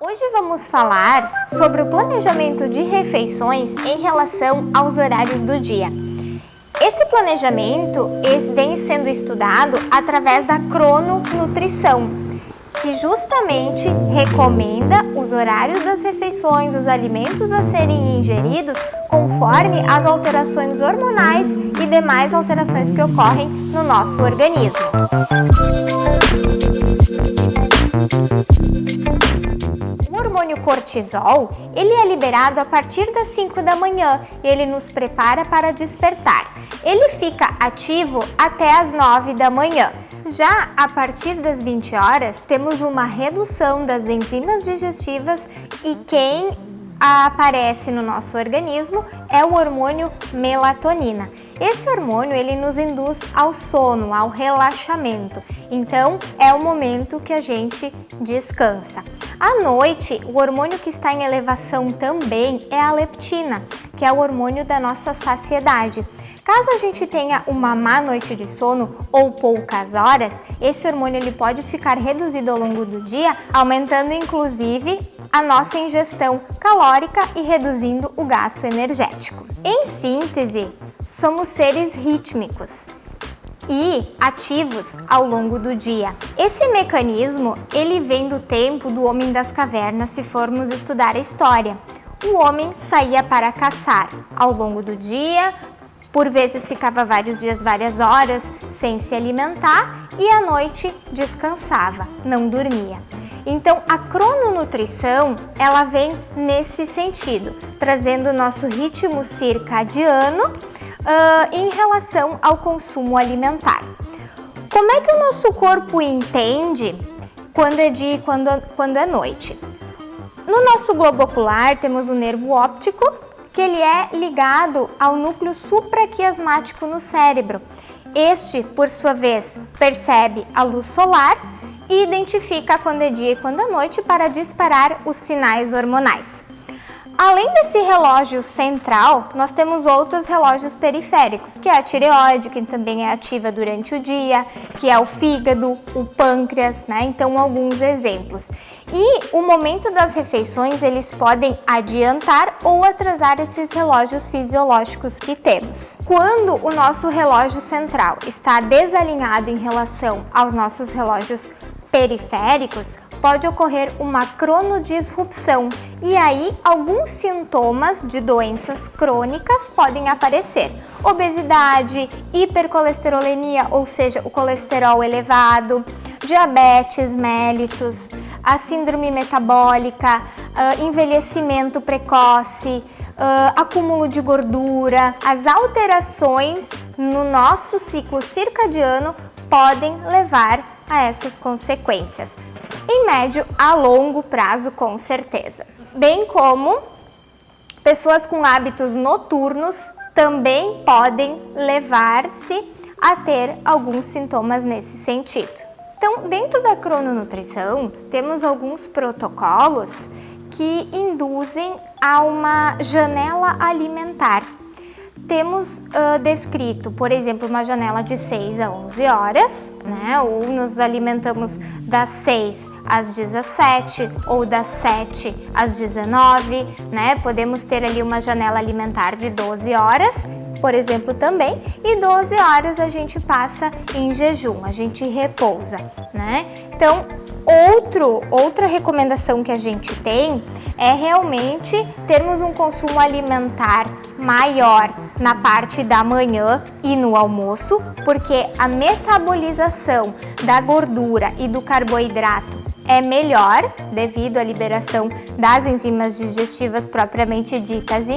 Hoje vamos falar sobre o planejamento de refeições em relação aos horários do dia. Esse planejamento vem sendo estudado através da crononutrição, que justamente recomenda os horários das refeições, os alimentos a serem ingeridos conforme as alterações hormonais e demais alterações que ocorrem no nosso organismo. O hormônio cortisol, ele é liberado a partir das 5 da manhã e ele nos prepara para despertar. Ele fica ativo até as 9 da manhã. Já a partir das 20 horas, temos uma redução das enzimas digestivas e quem aparece no nosso organismo é o hormônio melatonina. Esse hormônio, ele nos induz ao sono, ao relaxamento. Então, é o momento que a gente descansa. À noite, o hormônio que está em elevação também é a leptina, que é o hormônio da nossa saciedade. Caso a gente tenha uma má noite de sono ou poucas horas, esse hormônio ele pode ficar reduzido ao longo do dia, aumentando inclusive a nossa ingestão calórica e reduzindo o gasto energético. Em síntese, somos seres rítmicos e ativos ao longo do dia. Esse mecanismo, ele vem do tempo do homem das cavernas, se formos estudar a história. O homem saía para caçar ao longo do dia, por vezes ficava vários dias, várias horas sem se alimentar e à noite descansava, não dormia. Então, a crononutrição, ela vem nesse sentido, trazendo o nosso ritmo circadiano em relação ao consumo alimentar. Como é que o nosso corpo entende quando é dia e quando é noite? No nosso globo ocular, temos o nervo óptico, que ele é ligado ao núcleo supraquiasmático no cérebro. Este, por sua vez, percebe a luz solar e identifica quando é dia e quando é noite para disparar os sinais hormonais. Além desse relógio central, nós temos outros relógios periféricos, que é a tireoide, que também é ativa durante o dia, que é o fígado, o pâncreas, né? Então, alguns exemplos. E o momento das refeições, eles podem adiantar ou atrasar esses relógios fisiológicos que temos. Quando o nosso relógio central está desalinhado em relação aos nossos relógios periféricos, pode ocorrer uma cronodisrupção e aí alguns sintomas de doenças crônicas podem aparecer. Obesidade, hipercolesterolemia, ou seja, o colesterol elevado, diabetes mellitus, a síndrome metabólica, envelhecimento precoce, acúmulo de gordura. As alterações no nosso ciclo circadiano podem levar a essas consequências. Em médio a longo prazo, com certeza. Bem como pessoas com hábitos noturnos também podem levar-se a ter alguns sintomas nesse sentido. Então, dentro da crononutrição, temos alguns protocolos que induzem a uma janela alimentar. Temos descrito, por exemplo, uma janela de 6 a 11 horas, né? Ou nos alimentamos das 6 às 17 ou das 7 às 19, né? Podemos ter ali uma janela alimentar de 12 horas, por exemplo, também, e 12 horas a gente passa em jejum, a gente repousa, né? Então, outra recomendação que a gente tem é realmente termos um consumo alimentar maior na parte da manhã e no almoço, porque a metabolização da gordura e do carboidrato é melhor devido à liberação das enzimas digestivas propriamente ditas.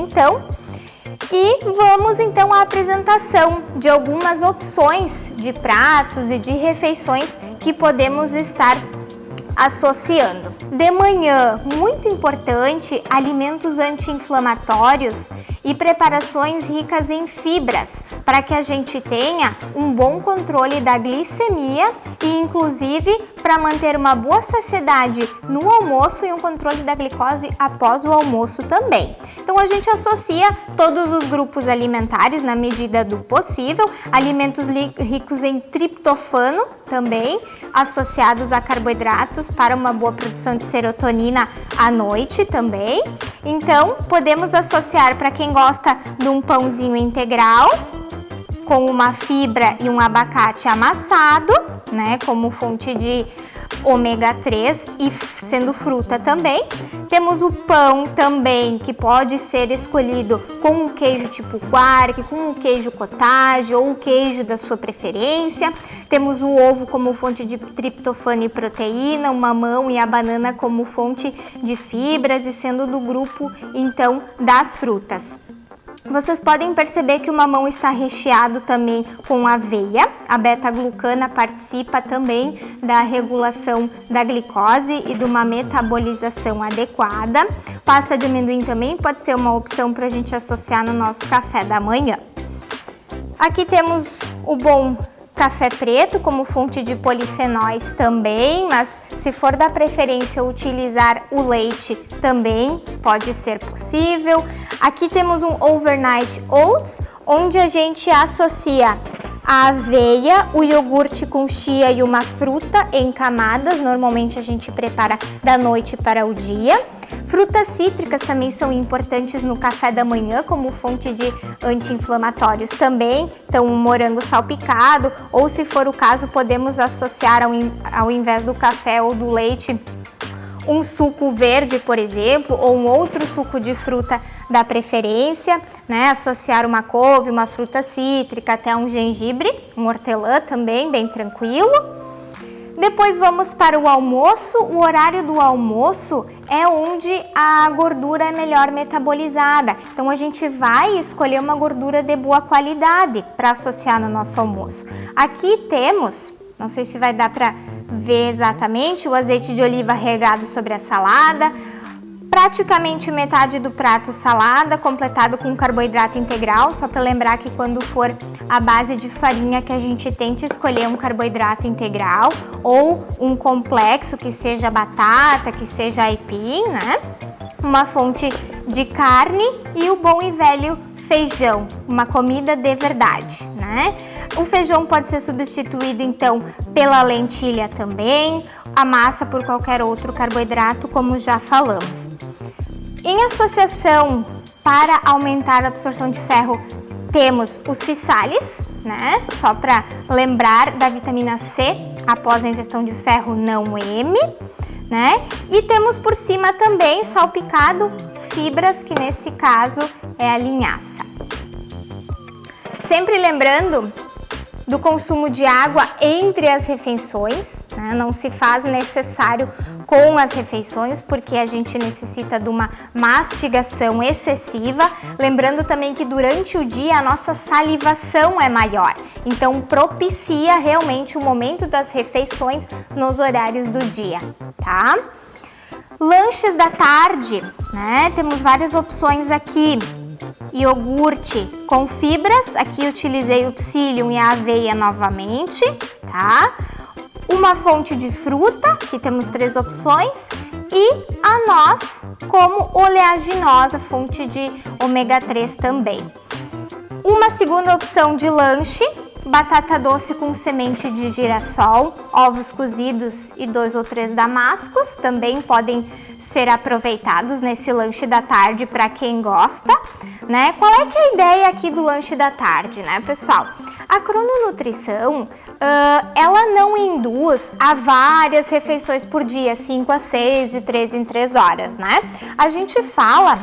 E vamos então à apresentação de algumas opções de pratos e de refeições que podemos estar associando. De manhã, muito importante, alimentos anti-inflamatórios e preparações ricas em fibras, para que a gente tenha um bom controle da glicemia e inclusive para manter uma boa saciedade no almoço e um controle da glicose após o almoço também. Então a gente associa todos os grupos alimentares na medida do possível, alimentos ricos em triptofano, também, associados a carboidratos para uma boa produção de serotonina à noite também. Então, podemos associar para quem gosta de um pãozinho integral, com uma fibra e um abacate amassado, né, como fonte de ômega 3 e sendo fruta também. Temos o pão também, que pode ser escolhido com um queijo tipo quark, com um queijo cottage ou o queijo da sua preferência. Temos o ovo como fonte de triptofano e proteína, o mamão e a banana como fonte de fibras e sendo do grupo, então, das frutas. Vocês podem perceber que o mamão está recheado também com aveia. A beta-glucana participa também da regulação da glicose e de uma metabolização adequada. Pasta de amendoim também pode ser uma opção para a gente associar no nosso café da manhã. Aqui temos o bom café preto como fonte de polifenóis também, mas se for da preferência utilizar o leite também pode ser possível. Aqui temos um overnight oats, onde a gente associa a aveia, o iogurte com chia e uma fruta em camadas. Normalmente a gente prepara da noite para o dia. Frutas cítricas também são importantes no café da manhã como fonte de anti-inflamatórios também. Então, um morango salpicado, ou se for o caso, podemos associar ao invés do café ou do leite, um suco verde, por exemplo, ou um outro suco de fruta da preferência, né? Associar uma couve, uma fruta cítrica, até um gengibre, um hortelã também, bem tranquilo. Depois vamos para o almoço. O horário do almoço é onde a gordura é melhor metabolizada. Então a gente vai escolher uma gordura de boa qualidade para associar no nosso almoço. Aqui temos, não sei se vai dar para ver exatamente, o azeite de oliva regado sobre a salada, praticamente metade do prato salada, completado com carboidrato integral, só para lembrar que quando for a base de farinha que a gente tente escolher um carboidrato integral ou um complexo que seja batata, que seja aipim, né? Uma fonte de carne e o bom e velho feijão, uma comida de verdade, né? O feijão pode ser substituído então pela lentilha também, a massa por qualquer outro carboidrato, como já falamos. Em associação para aumentar a absorção de ferro, temos os physalis, né? Só para lembrar da vitamina C após a ingestão de ferro não M, né? E temos por cima também salpicado fibras, que nesse caso é a linhaça. Sempre lembrando do consumo de água entre as refeições, né? Não se faz necessário com as refeições, porque a gente necessita de uma mastigação excessiva. Lembrando também que durante o dia a nossa salivação é maior, então propicia realmente o momento das refeições nos horários do dia, tá? Lanches da tarde, né? Temos várias opções aqui. Iogurte com fibras, aqui utilizei o psyllium e a aveia novamente, tá? Uma fonte de fruta, aqui temos 3 opções, e a noz como oleaginosa, fonte de ômega 3 também. Uma segunda opção de lanche, batata doce com semente de girassol, ovos cozidos e 2 ou 3 damascos, também podem ser aproveitados nesse lanche da tarde para quem gosta, né? Qual é que é a ideia aqui do lanche da tarde, né, pessoal? A crononutrição, ela não induz a várias refeições por dia, 5 a 6, de 3 em 3 horas, né? A gente fala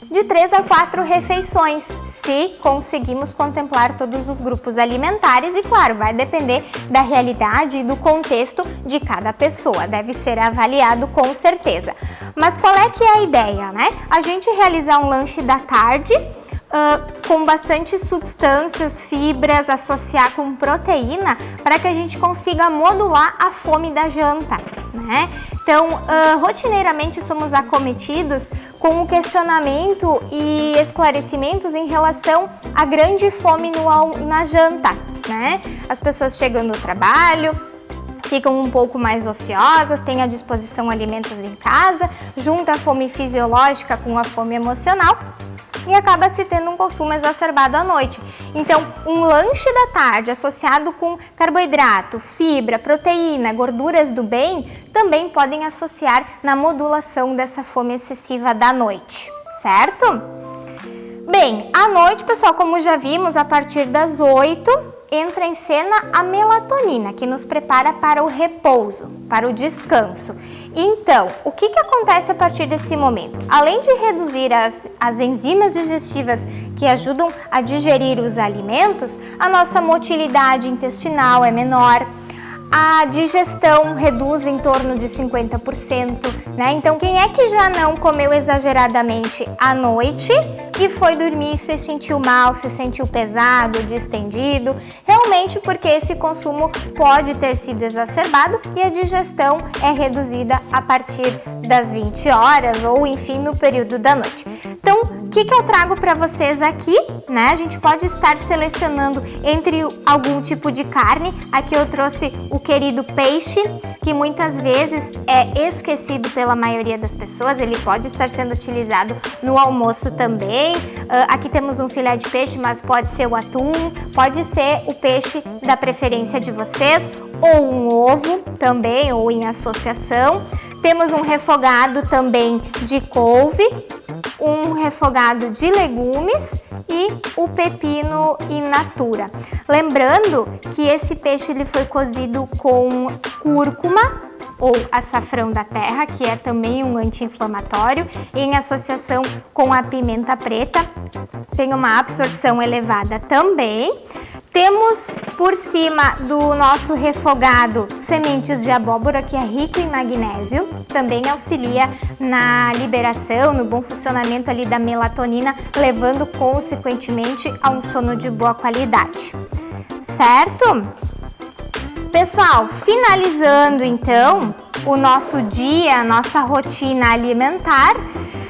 de 3 a 4 refeições, se conseguimos contemplar todos os grupos alimentares e, claro, vai depender da realidade e do contexto de cada pessoa, deve ser avaliado com certeza. Mas qual é que é a ideia, né? A gente realizar um lanche da tarde com bastante substâncias, fibras, associar com proteína, para que a gente consiga modular a fome da janta, né? Então, rotineiramente somos acometidos com o questionamento e esclarecimentos em relação à grande fome na janta, né? As pessoas chegam do trabalho, ficam um pouco mais ociosas, têm à disposição alimentos em casa, junta a fome fisiológica com a fome emocional e acaba se tendo um consumo exacerbado à noite. Então, um lanche da tarde associado com carboidrato, fibra, proteína, gorduras do bem, também podem associar na modulação dessa fome excessiva da noite, certo? Bem, à noite, pessoal, como já vimos, a partir das 8 entra em cena a melatonina, que nos prepara para o repouso, para o descanso. Então, o que acontece a partir desse momento? Além de reduzir as enzimas digestivas que ajudam a digerir os alimentos, a nossa motilidade intestinal é menor, a digestão reduz em torno de 50%, né? Então, quem é que já não comeu exageradamente à noite e foi dormir e se sentiu mal, se sentiu pesado, distendido? Realmente porque esse consumo pode ter sido exacerbado e a digestão é reduzida a partir das 20 horas ou, enfim, no período da noite. Então, o que eu trago para vocês aqui, né? A gente pode estar selecionando entre algum tipo de carne. Aqui eu trouxe o querido peixe, que muitas vezes é esquecido pela maioria das pessoas. Ele pode estar sendo utilizado no almoço também. Aqui temos um filé de peixe, mas pode ser o atum, pode ser o peixe da preferência de vocês, ou um ovo também, ou em associação. Temos um refogado também de couve, um refogado de legumes e o pepino in natura. Lembrando que esse peixe ele foi cozido com cúrcuma ou açafrão da terra, que é também um anti-inflamatório, em associação com a pimenta preta, tem uma absorção elevada também. Temos por cima do nosso refogado sementes de abóbora, que é rico em magnésio, também auxilia na liberação, no bom funcionamento ali da melatonina, levando consequentemente a um sono de boa qualidade, certo? Pessoal, finalizando então o nosso dia, a nossa rotina alimentar,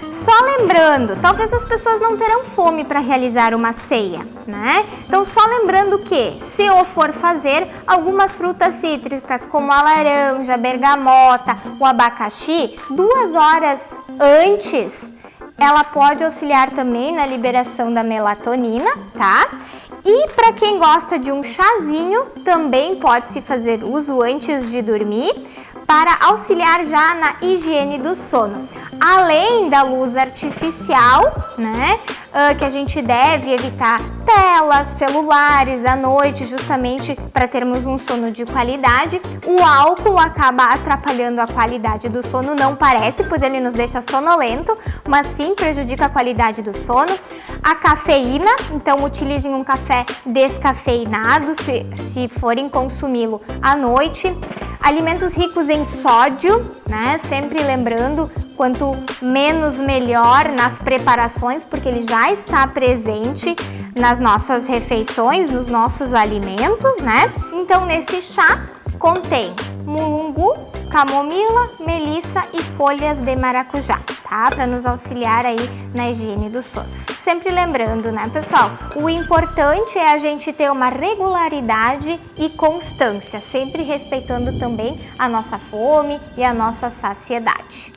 só lembrando, talvez as pessoas não terão fome para realizar uma ceia, né? Então, só lembrando que, se eu for fazer, algumas frutas cítricas, como a laranja, a bergamota, o abacaxi, 2 horas antes, ela pode auxiliar também na liberação da melatonina, tá? E para quem gosta de um chazinho, também pode-se fazer uso antes de dormir, para auxiliar já na higiene do sono. Além da luz artificial, né, que a gente deve evitar telas, celulares à noite, justamente para termos um sono de qualidade. O álcool acaba atrapalhando a qualidade do sono, não parece, pois ele nos deixa sonolento, mas sim prejudica a qualidade do sono. A cafeína, então utilizem um café descafeinado se forem consumi-lo à noite. Alimentos ricos em sódio, né? Sempre lembrando, quanto menos melhor nas preparações, porque ele já está presente nas nossas refeições, nos nossos alimentos, né? Então, nesse chá contém mulungu, camomila, melissa e folhas de maracujá, tá? Para nos auxiliar aí na higiene do sono. Sempre lembrando, né, pessoal? O importante é a gente ter uma regularidade e constância, sempre respeitando também a nossa fome e a nossa saciedade.